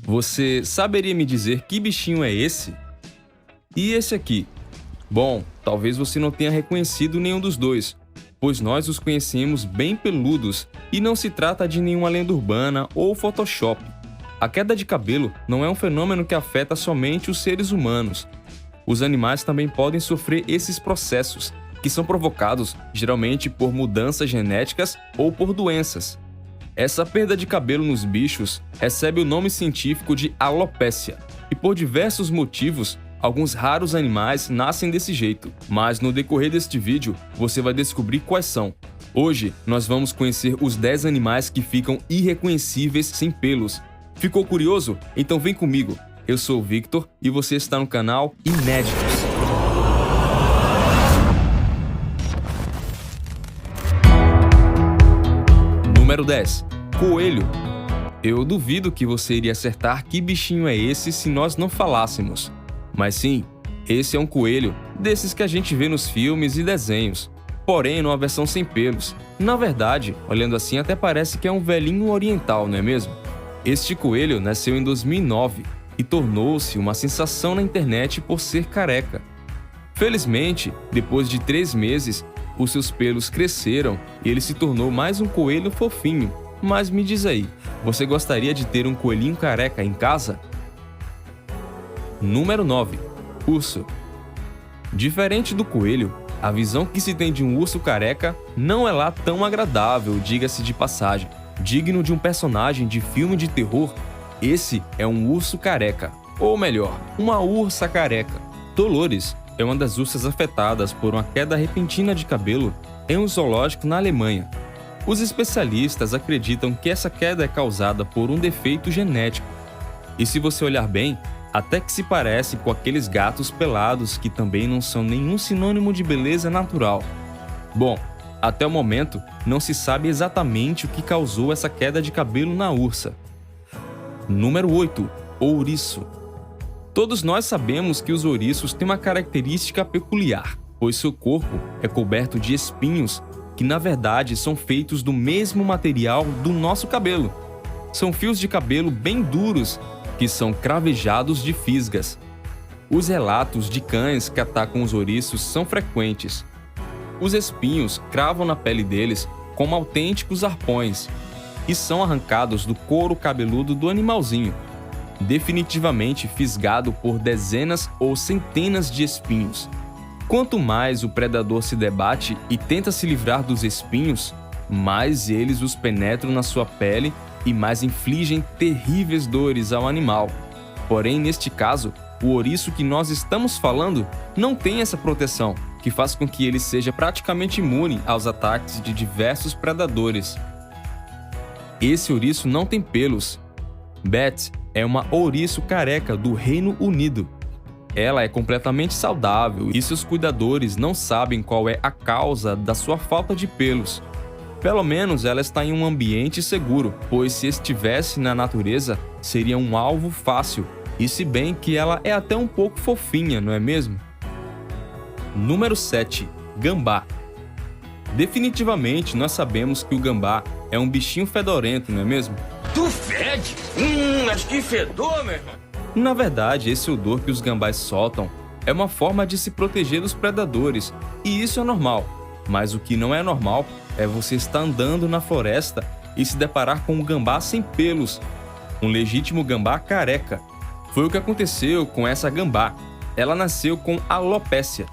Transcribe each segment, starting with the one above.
Você saberia me dizer que bichinho é esse? E esse aqui? Bom, talvez você não tenha reconhecido nenhum dos dois, pois nós os conhecemos bem peludos e não se trata de nenhuma lenda urbana ou Photoshop. A queda de cabelo não é um fenômeno que afeta somente os seres humanos. Os animais também podem sofrer esses processos, que são provocados geralmente por mudanças genéticas ou por doenças. Essa perda de cabelo nos bichos recebe o nome científico de alopécia, e por diversos motivos, alguns raros animais nascem desse jeito. Mas no decorrer deste vídeo, você vai descobrir quais são. Hoje, nós vamos conhecer os 10 animais que ficam irreconhecíveis sem pelos. Ficou curioso? Então vem comigo. Eu sou o Victor e você está no canal Inéditos. Número 10. Coelho. Eu duvido que você iria acertar que bichinho é esse se nós não falássemos. Mas sim, esse é um coelho, desses que a gente vê nos filmes e desenhos, porém numa versão sem pelos. Na verdade, olhando assim até parece que é um velhinho oriental, não é mesmo? Este coelho nasceu em 2009 e tornou-se uma sensação na internet por ser careca. Felizmente, depois de 3 meses, os seus pelos cresceram e ele se tornou mais um coelho fofinho. Mas me diz aí, você gostaria de ter um coelhinho careca em casa? Número 9. Urso. Diferente do coelho, a visão que se tem de um urso careca não é lá tão agradável, diga-se de passagem. Digno de um personagem de filme de terror, esse é um urso careca. Ou melhor, uma ursa careca. Dolores é uma das ursas afetadas por uma queda repentina de cabelo em um zoológico na Alemanha. Os especialistas acreditam que essa queda é causada por um defeito genético. E se você olhar bem, até que se parece com aqueles gatos pelados que também não são nenhum sinônimo de beleza natural. Bom, até o momento não se sabe exatamente o que causou essa queda de cabelo na ursa. Número 8. Ouriço. Todos nós sabemos que os ouriços têm uma característica peculiar, pois seu corpo é coberto de espinhos que na verdade são feitos do mesmo material do nosso cabelo. São fios de cabelo bem duros que são cravejados de fisgas. Os relatos de cães que atacam os ouriços são frequentes. Os espinhos cravam na pele deles como autênticos arpões e são arrancados do couro cabeludo do animalzinho, definitivamente fisgado por dezenas ou centenas de espinhos. Quanto mais o predador se debate e tenta se livrar dos espinhos, mais eles os penetram na sua pele e mais infligem terríveis dores ao animal. Porém, neste caso, o ouriço que nós estamos falando não tem essa proteção, que faz com que ele seja praticamente imune aos ataques de diversos predadores. Esse ouriço não tem pelos. Beth é uma ouriço careca do Reino Unido. Ela é completamente saudável e seus cuidadores não sabem qual é a causa da sua falta de pelos. Pelo menos ela está em um ambiente seguro, pois se estivesse na natureza, seria um alvo fácil, e se bem que ela é até um pouco fofinha, não é mesmo? Número 7. Gambá. Definitivamente nós sabemos que o gambá é um bichinho fedorento, não é mesmo? Tu fede? Mas que fedor, meu irmão! Na verdade, esse odor que os gambás soltam é uma forma de se proteger dos predadores, e isso é normal. Mas o que não é normal é você estar andando na floresta e se deparar com um gambá sem pelos, um legítimo gambá careca. Foi o que aconteceu com essa gambá. Ela nasceu com alopécia,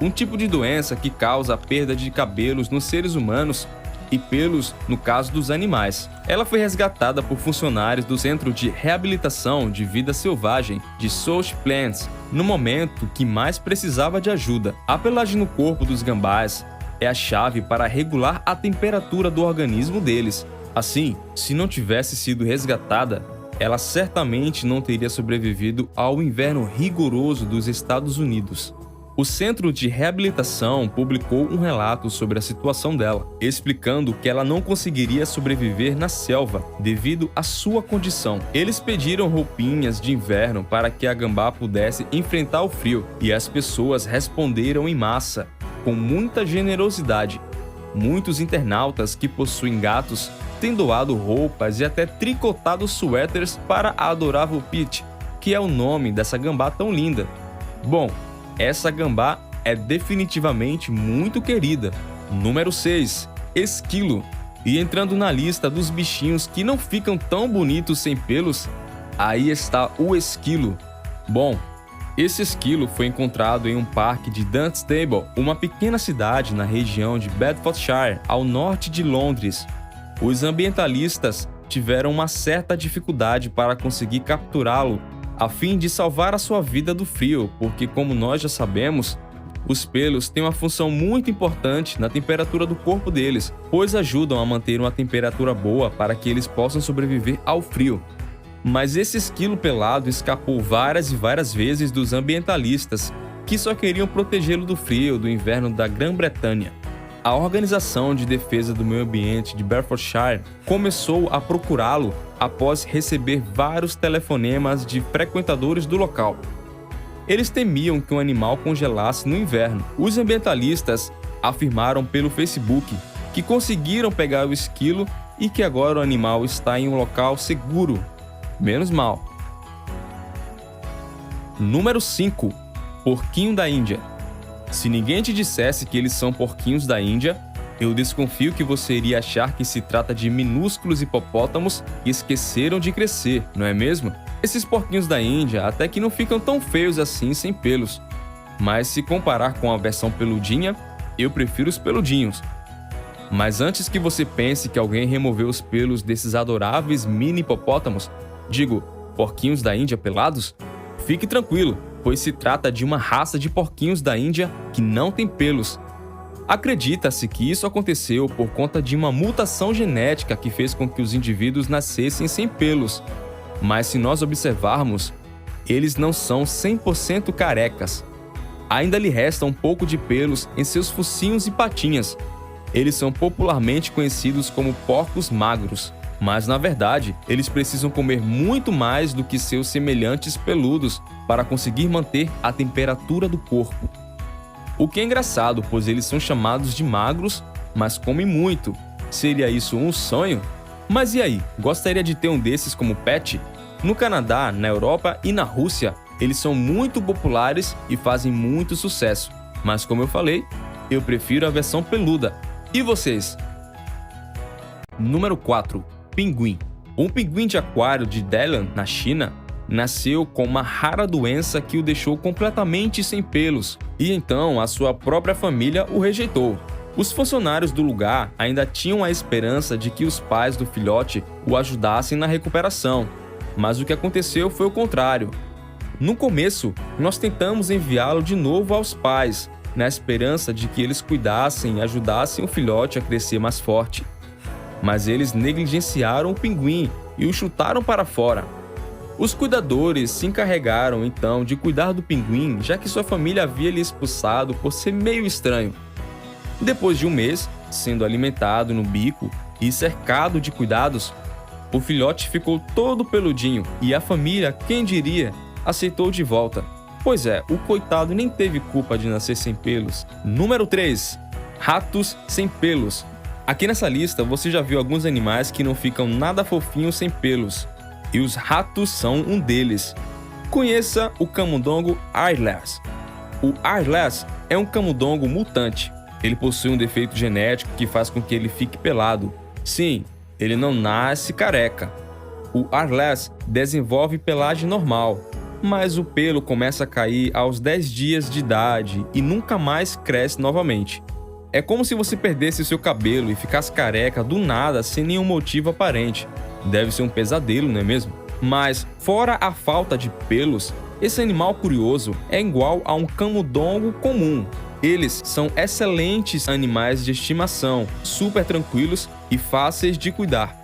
um tipo de doença que causa a perda de cabelos nos seres humanos e pelos no caso dos animais. Ela foi resgatada por funcionários do Centro de Reabilitação de Vida Selvagem de South Plains no momento que mais precisava de ajuda. A pelagem no corpo dos gambás é a chave para regular a temperatura do organismo deles. Assim, se não tivesse sido resgatada, ela certamente não teria sobrevivido ao inverno rigoroso dos Estados Unidos. O Centro de Reabilitação publicou um relato sobre a situação dela, explicando que ela não conseguiria sobreviver na selva devido à sua condição. Eles pediram roupinhas de inverno para que a gambá pudesse enfrentar o frio, e as pessoas responderam em massa, com muita generosidade. Muitos internautas que possuem gatos tem doado roupas e até tricotado suéteres para a adorável Peach, que é o nome dessa gambá tão linda. Bom, essa gambá é definitivamente muito querida. Número 6. Esquilo. E entrando na lista dos bichinhos que não ficam tão bonitos sem pelos, aí está o esquilo. Bom, esse esquilo foi encontrado em um parque de Dunstable, uma pequena cidade na região de Bedfordshire, ao norte de Londres. Os ambientalistas tiveram uma certa dificuldade para conseguir capturá-lo, a fim de salvar a sua vida do frio, porque, como nós já sabemos, os pelos têm uma função muito importante na temperatura do corpo deles, pois ajudam a manter uma temperatura boa para que eles possam sobreviver ao frio. Mas esse esquilo pelado escapou várias e várias vezes dos ambientalistas, que só queriam protegê-lo do frio do inverno da Grã-Bretanha. A Organização de Defesa do Meio Ambiente de Bedfordshire começou a procurá-lo após receber vários telefonemas de frequentadores do local. Eles temiam que o animal congelasse no inverno. Os ambientalistas afirmaram pelo Facebook que conseguiram pegar o esquilo e que agora o animal está em um local seguro. Menos mal. Número 5. Porquinho da Índia. Se ninguém te dissesse que eles são porquinhos da Índia, eu desconfio que você iria achar que se trata de minúsculos hipopótamos que esqueceram de crescer, não é mesmo? Esses porquinhos da Índia até que não ficam tão feios assim sem pelos. Mas se comparar com a versão peludinha, eu prefiro os peludinhos. Mas antes que você pense que alguém removeu os pelos desses adoráveis mini hipopótamos, digo, porquinhos da Índia pelados, fique tranquilo, pois se trata de uma raça de porquinhos da Índia que não tem pelos. Acredita-se que isso aconteceu por conta de uma mutação genética que fez com que os indivíduos nascessem sem pelos. Mas se nós observarmos, eles não são 100% carecas. Ainda lhe resta um pouco de pelos em seus focinhos e patinhas. Eles são popularmente conhecidos como porcos magros. Mas, na verdade, eles precisam comer muito mais do que seus semelhantes peludos para conseguir manter a temperatura do corpo. O que é engraçado, pois eles são chamados de magros, mas comem muito. Seria isso um sonho? Mas e aí, gostaria de ter um desses como pet? No Canadá, na Europa e na Rússia, eles são muito populares e fazem muito sucesso. Mas como eu falei, eu prefiro a versão peluda. E vocês? Número 4. Pinguim. Um pinguim de aquário de Dalian, na China, nasceu com uma rara doença que o deixou completamente sem pelos, e então a sua própria família o rejeitou. Os funcionários do lugar ainda tinham a esperança de que os pais do filhote o ajudassem na recuperação, mas o que aconteceu foi o contrário. No começo, nós tentamos enviá-lo de novo aos pais, na esperança de que eles cuidassem e ajudassem o filhote a crescer mais forte. Mas eles negligenciaram o pinguim e o chutaram para fora. Os cuidadores se encarregaram então de cuidar do pinguim, já que sua família havia lhe expulsado por ser meio estranho. Depois de um mês, sendo alimentado no bico e cercado de cuidados, o filhote ficou todo peludinho e a família, quem diria, aceitou de volta. Pois é, o coitado nem teve culpa de nascer sem pelos. Número 3. Ratos sem pelos. Aqui nessa lista você já viu alguns animais que não ficam nada fofinhos sem pelos, e os ratos são um deles. Conheça o camundongo Airless. O Airless é um camundongo mutante. Ele possui um defeito genético que faz com que ele fique pelado. Sim, ele não nasce careca. O Airless desenvolve pelagem normal, mas o pelo começa a cair aos 10 dias de idade e nunca mais cresce novamente. É como se você perdesse seu cabelo e ficasse careca do nada sem nenhum motivo aparente. Deve ser um pesadelo, não é mesmo? Mas, fora a falta de pelos, esse animal curioso é igual a um camundongo comum. Eles são excelentes animais de estimação, super tranquilos e fáceis de cuidar.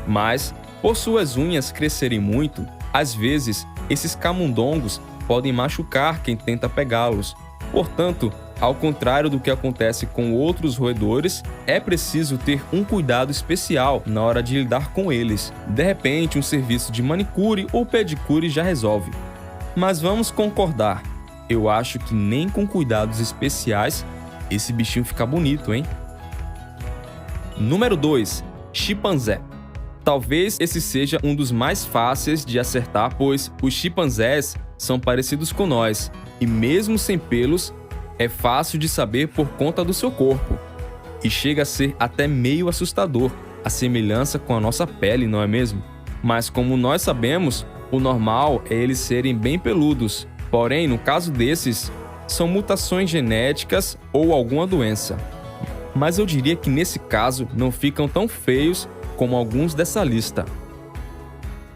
Mas, por suas unhas crescerem muito, às vezes esses camundongos podem machucar quem tenta pegá-los. Portanto, ao contrário do que acontece com outros roedores, é preciso ter um cuidado especial na hora de lidar com eles. De repente, um serviço de manicure ou pedicure já resolve. Mas vamos concordar, eu acho que nem com cuidados especiais esse bichinho fica bonito, hein? Número 2. chimpanzé. Talvez esse seja um dos mais fáceis de acertar, pois os chimpanzés são parecidos com nós, e mesmo sem pelos, é fácil de saber por conta do seu corpo. E chega a ser até meio assustador a semelhança com a nossa pele, não é mesmo? Mas como nós sabemos, o normal é eles serem bem peludos. Porém, no caso desses, são mutações genéticas ou alguma doença. Mas eu diria que nesse caso não ficam tão feios como alguns dessa lista.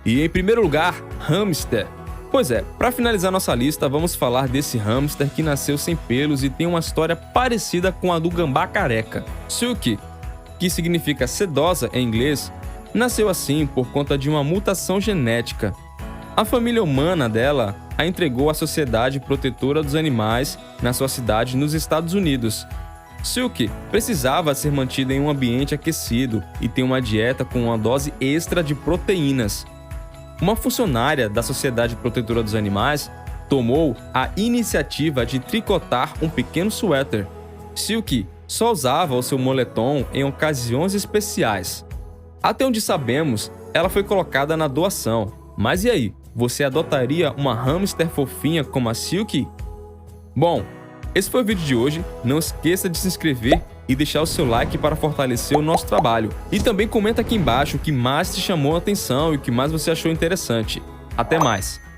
E em primeiro lugar, hamster. Pois é, para finalizar nossa lista, vamos falar desse hamster que nasceu sem pelos e tem uma história parecida com a do gambá careca. Silky, que significa sedosa em inglês, nasceu assim por conta de uma mutação genética. A família humana dela a entregou à Sociedade Protetora dos Animais na sua cidade nos Estados Unidos. Silky precisava ser mantida em um ambiente aquecido e ter uma dieta com uma dose extra de proteínas. Uma funcionária da Sociedade Protetora dos Animais tomou a iniciativa de tricotar um pequeno suéter. Silky só usava o seu moletom em ocasiões especiais. Até onde sabemos, ela foi colocada na doação. Mas e aí, você adotaria uma hamster fofinha como a Silky? Bom, esse foi o vídeo de hoje. Não esqueça de se inscrever e deixar o seu like para fortalecer o nosso trabalho. E também comenta aqui embaixo o que mais te chamou a atenção e o que mais você achou interessante. Até mais!